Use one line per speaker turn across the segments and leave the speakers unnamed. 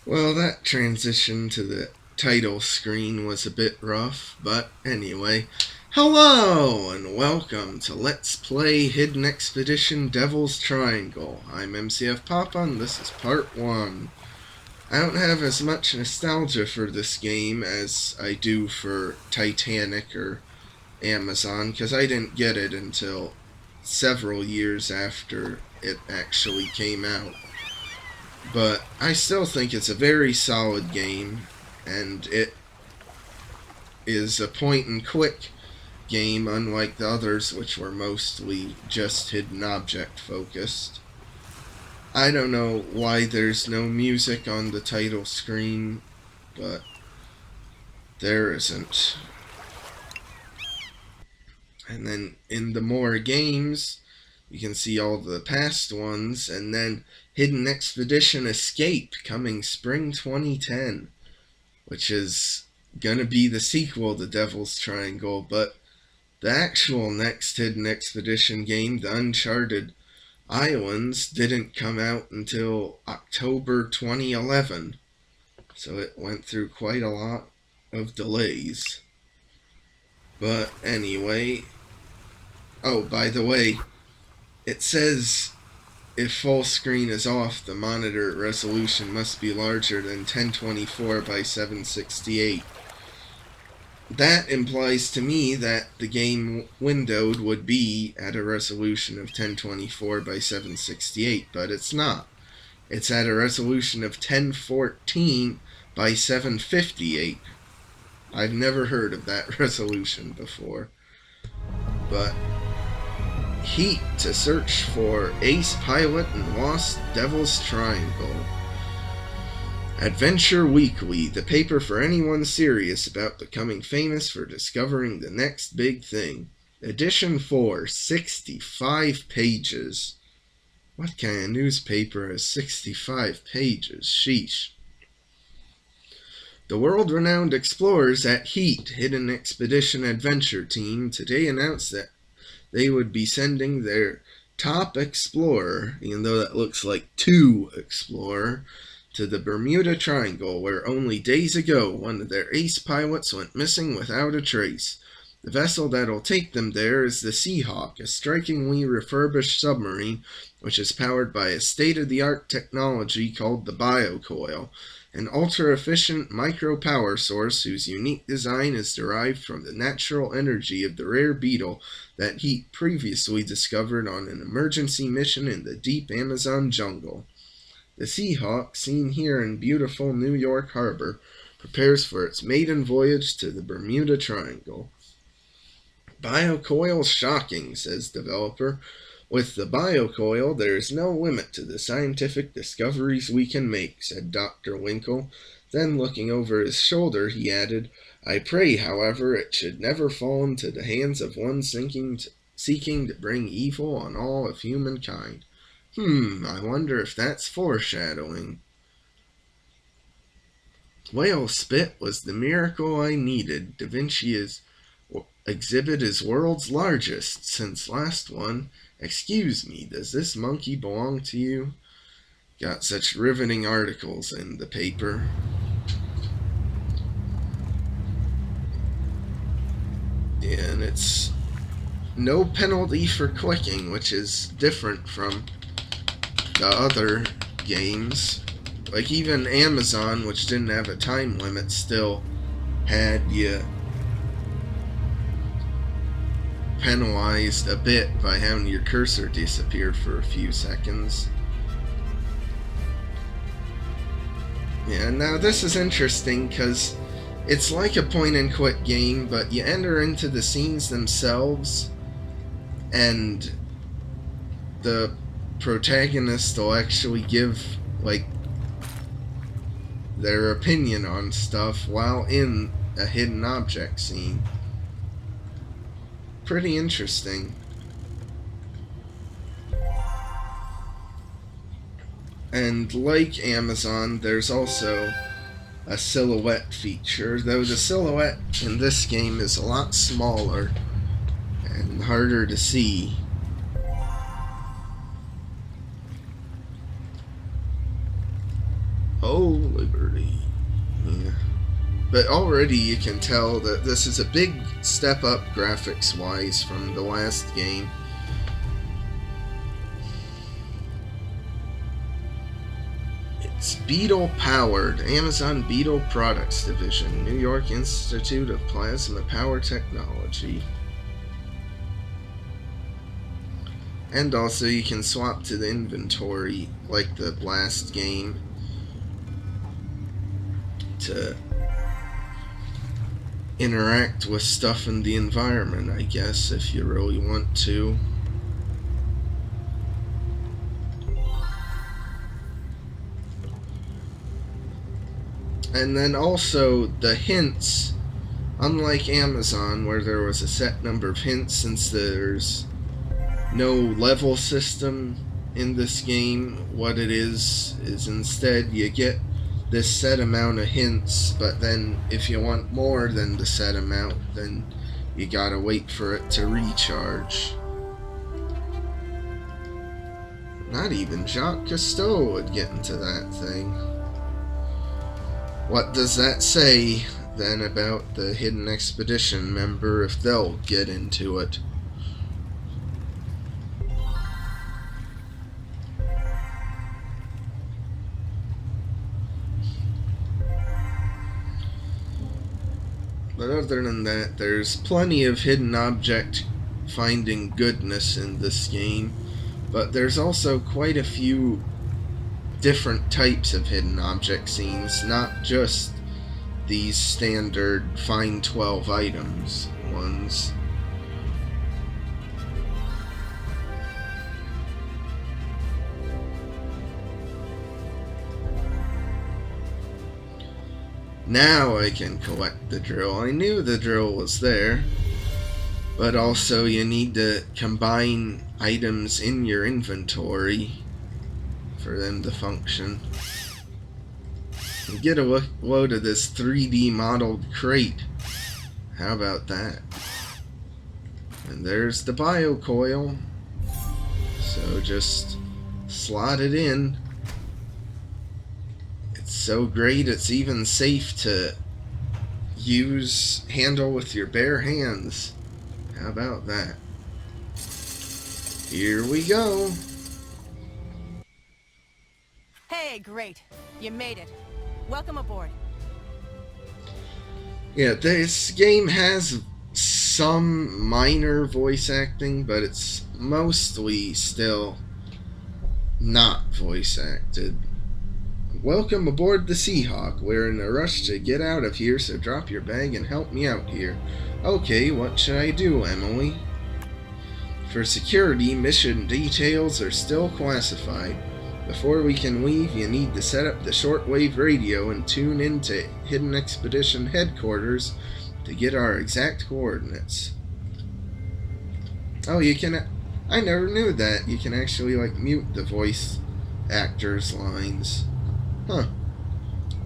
Well, that transition to the title screen was a bit rough, but anyway. Hello, and welcome to Let's Play Hidden Expedition Devil's Triangle. I'm MCFPapa, and this is part 1. I don't have as much nostalgia for this game as I do for Titanic or Amazon, because I didn't get it until several years after it actually came out. But I still think it's a very solid game, and it is a point and click game, unlike the others, which were mostly just hidden object focused. I don't know why there's no music on the title screen, but there isn't. And then in the more games, you can see all the past ones, and then Hidden Expedition Escape coming spring 2010, which is gonna be the sequel to Devil's Triangle, but the actual next Hidden Expedition game, the Uncharted Islands, didn't come out until October 2011, so it went through quite a lot of delays. But anyway, oh, by the way, it says if full screen is off, the monitor resolution must be larger than 1024 by 768. That implies to me that the game windowed would be at a resolution of 1024 by 768, but it's not. It's at a resolution of 1014 by 758. I've never heard of that resolution before. But Heat to search for Ace Pilot and Lost Devil's Triangle. Adventure Weekly, the paper for anyone serious about becoming famous for discovering the next big thing. Edition 4, 65 pages. What kind of newspaper has 65 pages? Sheesh. The world-renowned explorers at HEAT, Hidden Expedition Adventure Team, today announced that they would be sending their top explorer, even though that looks like two explorer, to the Bermuda Triangle, where only days ago one of their ace pilots went missing without a trace. The vessel that'll take them there is the Seahawk, a strikingly refurbished submarine which is powered by a state-of-the-art technology called the biocoil, an ultra-efficient micro-power source whose unique design is derived from the natural energy of the rare beetle that Heat previously discovered on an emergency mission in the deep Amazon jungle. The Seahawk, seen here in beautiful New York Harbor, prepares for its maiden voyage to the Bermuda Triangle. Biocoil shocking, says developer. With the biocoil, there is no limit to the scientific discoveries we can make, said Dr. Winkle. Then, looking over his shoulder, he added, I pray, however, it should never fall into the hands of one seeking to bring evil on all of humankind. I wonder if that's foreshadowing. Whale spit was the miracle I needed. Da Vinci's exhibit is world's largest since last one. Excuse me, does this monkey belong to you? Got such riveting articles in the paper. And it's no penalty for clicking, which is different from the other games. Like even Amazon, which didn't have a time limit, still had you penalized a bit by having your cursor disappear for a few seconds. Yeah, now this is interesting because it's like a point and click game, but you enter into the scenes themselves and the protagonist will actually give like their opinion on stuff while in a hidden object scene. Pretty interesting. And like Amazon, there's also a silhouette feature, though the silhouette in this game is a lot smaller and harder to see. Holy Liberty. Yeah. But already you can tell that this is a big step up graphics-wise from the last game. It's Beetle-powered, Amazon Beetle Products Division, New York Institute of Plasma Power Technology. And also you can swap to the inventory, like the last game, to interact with stuff in the environment, I guess, if you really want to. And then also the hints, unlike Amazon where there was a set number of hints, since there's no level system in this game, what it is instead you get this set amount of hints, but then if you want more than the set amount, then you gotta wait for it to recharge. Not even Jacques Cousteau would get into that thing. What does that say then about the Hidden Expedition member if they'll get into it? But other than that, there's plenty of hidden object finding goodness in this game, but there's also quite a few different types of hidden object scenes, not just these standard find 12 items ones. Now I can collect the drill. I knew the drill was there, but also you need to combine items in your inventory for them to function. And get a load of this 3D modeled crate. How about that? And there's the biocoil. So just slot it in. It's so great it's even safe to handle with your bare hands. How about that? Here we go.
Hey, great. You made it. Welcome aboard.
Yeah, this game has some minor voice acting, but it's mostly still not voice acted. Welcome aboard the Seahawk. We're in a rush to get out of here, so drop your bag and help me out here. Okay, what should I do, Emily? For security, mission details are still classified. Before we can leave, you need to set up the shortwave radio and tune into Hidden Expedition headquarters to get our exact coordinates. Oh, you can... I never knew that. You can actually, mute the voice actors' lines. Huh.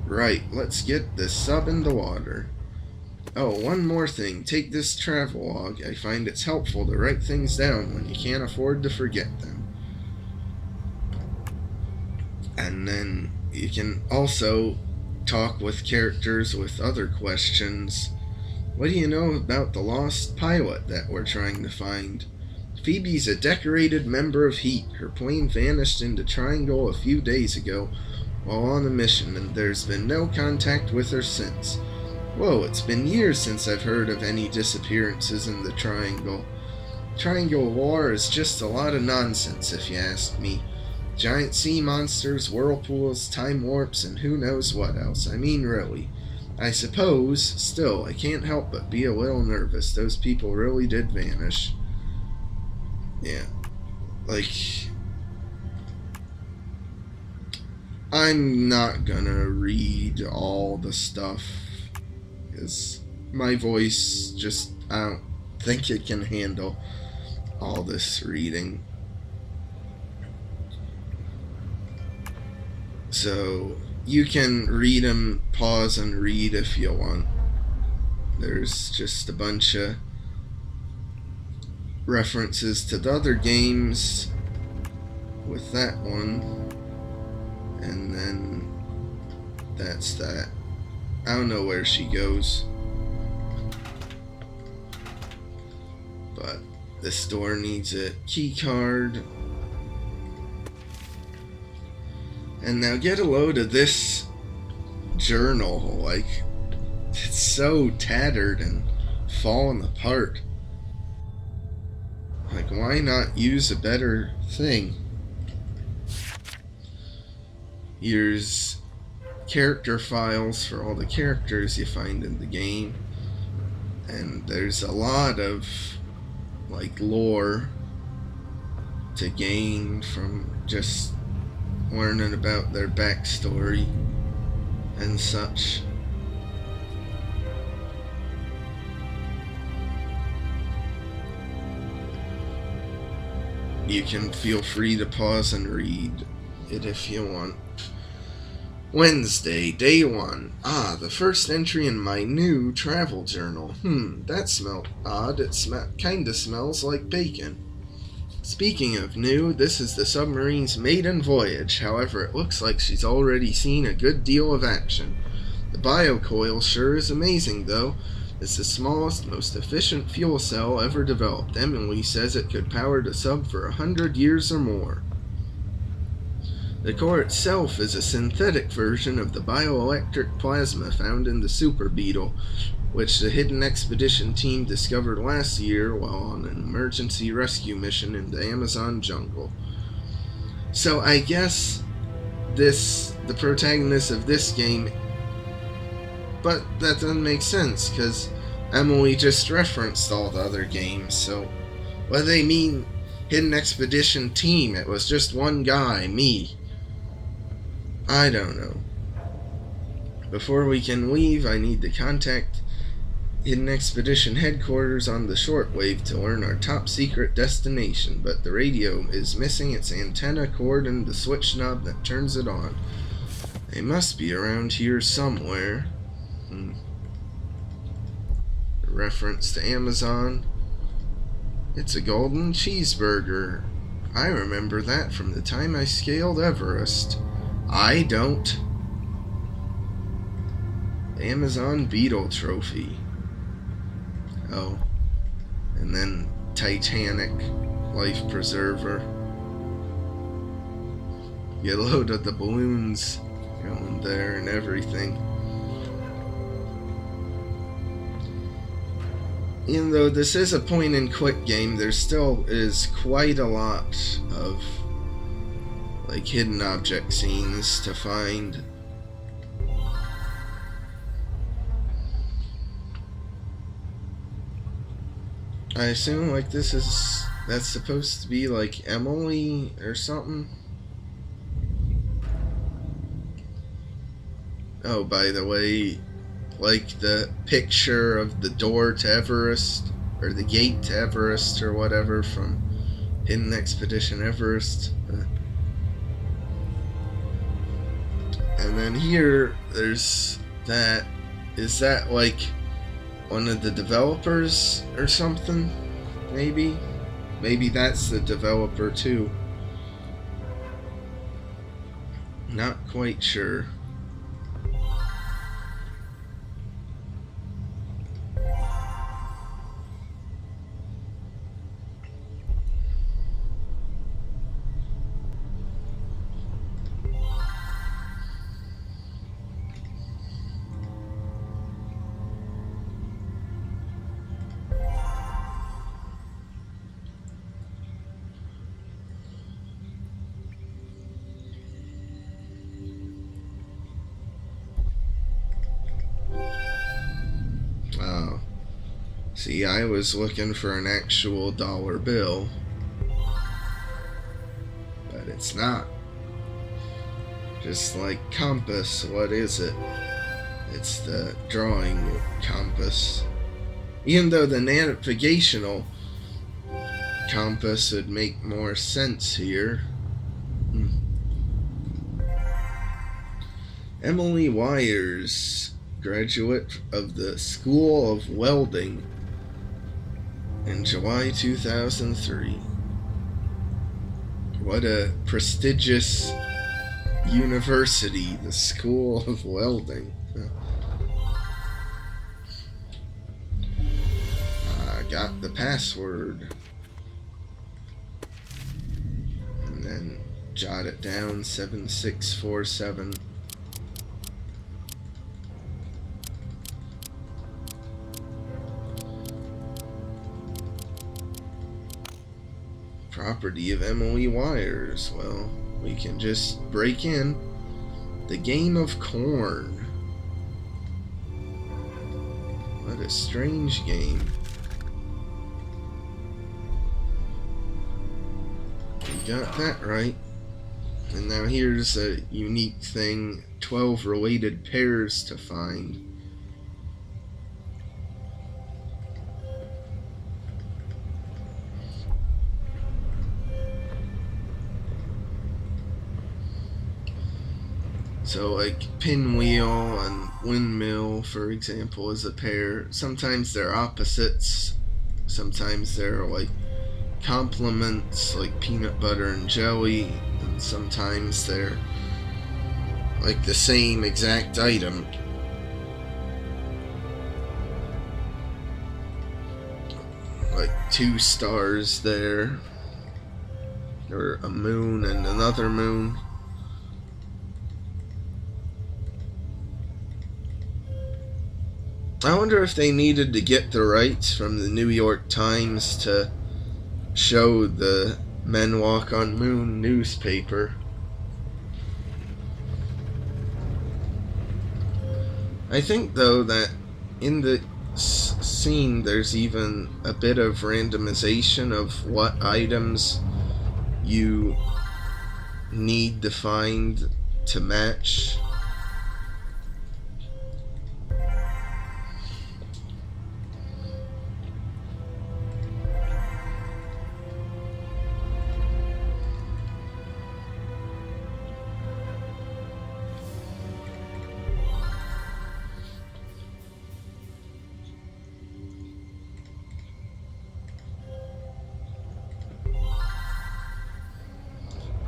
Right, let's get this sub in the water. Oh, one more thing. Take this travelogue. I find it's helpful to write things down when you can't afford to forget them. And then you can also talk with characters with other questions. What do you know about the lost pilot that we're trying to find? Phoebe's a decorated member of Heat. Her plane vanished into Triangle a few days ago while on a mission, and there's been no contact with her since. Whoa, it's been years since I've heard of any disappearances in the Triangle. Triangle War is just a lot of nonsense, if you ask me. Giant sea monsters, whirlpools, time warps, and who knows what else. I mean, really. I suppose, still, I can't help but be a little nervous. Those people really did vanish. Yeah. I'm not gonna read all the stuff, because my voice just, I don't think it can handle all this reading. So, you can read them, pause and read if you want. There's just a bunch of references to the other games with that one. And then that's that. I don't know where she goes. But this door needs a key card. And now get a load of this journal. Like, it's so tattered and falling apart. Like, why not use a better thing? Here's character files for all the characters you find in the game. And there's a lot of, like, lore to gain from just learning about their backstory and such. You can feel free to pause and read it if you want. Wednesday, day 1. The first entry in my new travel journal. That smelled odd. It kinda smells like bacon. Speaking of new, this is the submarine's maiden voyage. However, it looks like she's already seen a good deal of action. The biocoil sure is amazing, though. It's the smallest, most efficient fuel cell ever developed. Emily says it could power the sub for 100 years or more. The core itself is a synthetic version of the bioelectric plasma found in the Super Beetle, which the Hidden Expedition team discovered last year while on an emergency rescue mission in the Amazon jungle. So I guess the protagonist of this game, but that doesn't make sense, because Emily just referenced all the other games, so what do they mean Hidden Expedition team? It was just one guy, me. I don't know. Before we can leave, I need to contact Hidden Expedition headquarters on the shortwave to learn our top secret destination, but the radio is missing its antenna cord and the switch knob that turns it on. They must be around here somewhere. Reference to Amazon. It's a golden cheeseburger. I remember that from the time I scaled Everest. I don't. Amazon Beetle Trophy. Oh. And then Titanic Life Preserver. Get a load of the balloons going there and everything. Even though this is a point-and-click game, there still is quite a lot of like hidden object scenes to find. I assume like that's supposed to be like Emily or something. Oh, by the way, like the picture of the door to Everest, or the gate to Everest, or whatever, from Hidden Expedition Everest. And then here, there's that. Is that like one of the developers or something? Maybe? Maybe that's the developer too. Not quite sure. Oh. See, I was looking for an actual dollar bill. But it's not. Just like compass, what is it? It's the drawing compass. Even though the navigational compass would make more sense here. Emily Wires, graduate of the School of Welding in July 2003. What a prestigious University, the School of Welding. I got the password. And then jot it down, 7647. Property of Emily Wires. Well, we can just break in. The Game of Corn. What a strange game. We got that right. And now here's a unique thing. 12 related pairs to find. So like pinwheel and windmill, for example, is a pair. Sometimes they're opposites. Sometimes they're like complements, like peanut butter and jelly. And sometimes they're like the same exact item. Like 2 stars there. Or a moon and another moon. I wonder if they needed to get the rights from the New York Times to show the Men Walk on Moon newspaper. I think, though, that in the scene there's even a bit of randomization of what items you need to find to match.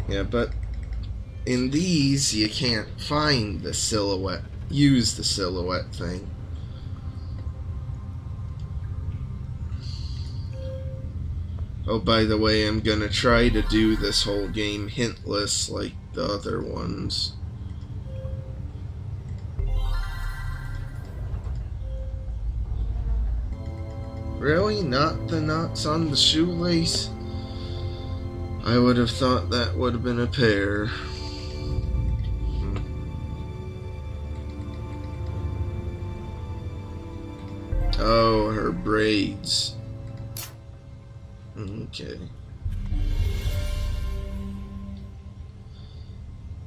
Yeah, but in these, you can't find the silhouette, use the silhouette thing. Oh, by the way, I'm gonna try to do this whole game hintless like the other ones. Really? Not the knots on the shoelace? I would have thought that would have been a pair. Oh, her braids. Okay.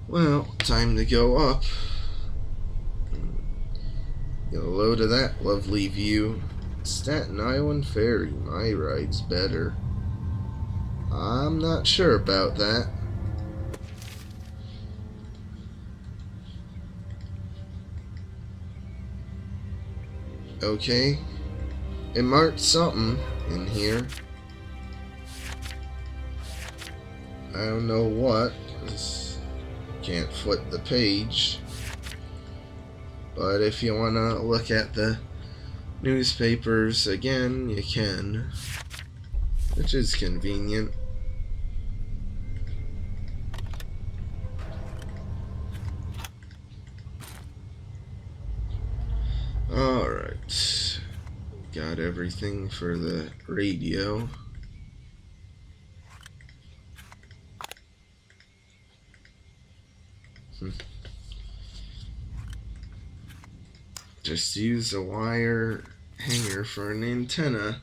Well, time to go up. Get a load of that lovely view. Staten Island Ferry. My ride's better. I'm not sure about that. Okay. It marked something in here. I don't know what, 'cause can't flip the page. But if you want to look at the newspapers again, you can. Which is convenient. Alright. Got everything for the radio. Just use a wire hanger for an antenna.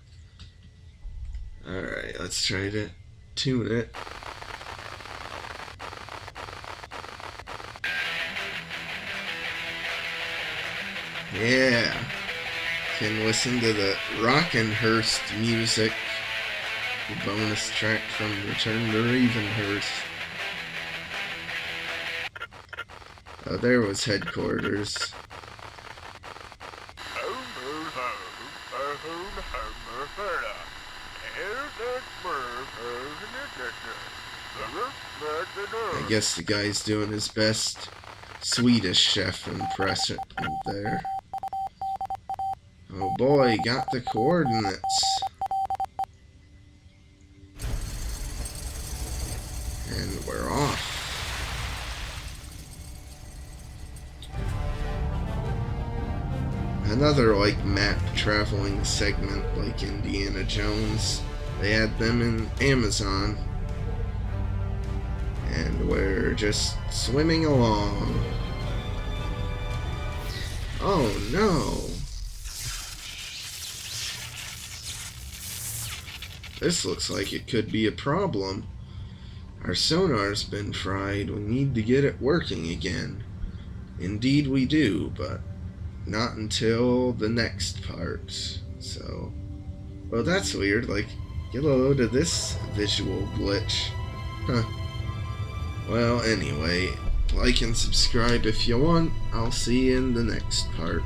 Alright, let's try to tune it. Yeah. Can listen to the Rockinghurst music. The bonus track from Return to Ravenhurst. Oh, there was headquarters. I guess the guy's doing his best Swedish chef impression there. Oh boy, got the coordinates. And we're off. Another like map traveling segment like Indiana Jones. They had them in Amazon. And we're just swimming along. Oh no. This looks like it could be a problem. Our sonar's been fried. We need to get it working again. Indeed we do, but not until the next part. So, well, that's weird. Like, get a load of this visual glitch. Huh. Well, anyway, like and subscribe if you want. I'll see you in the next part.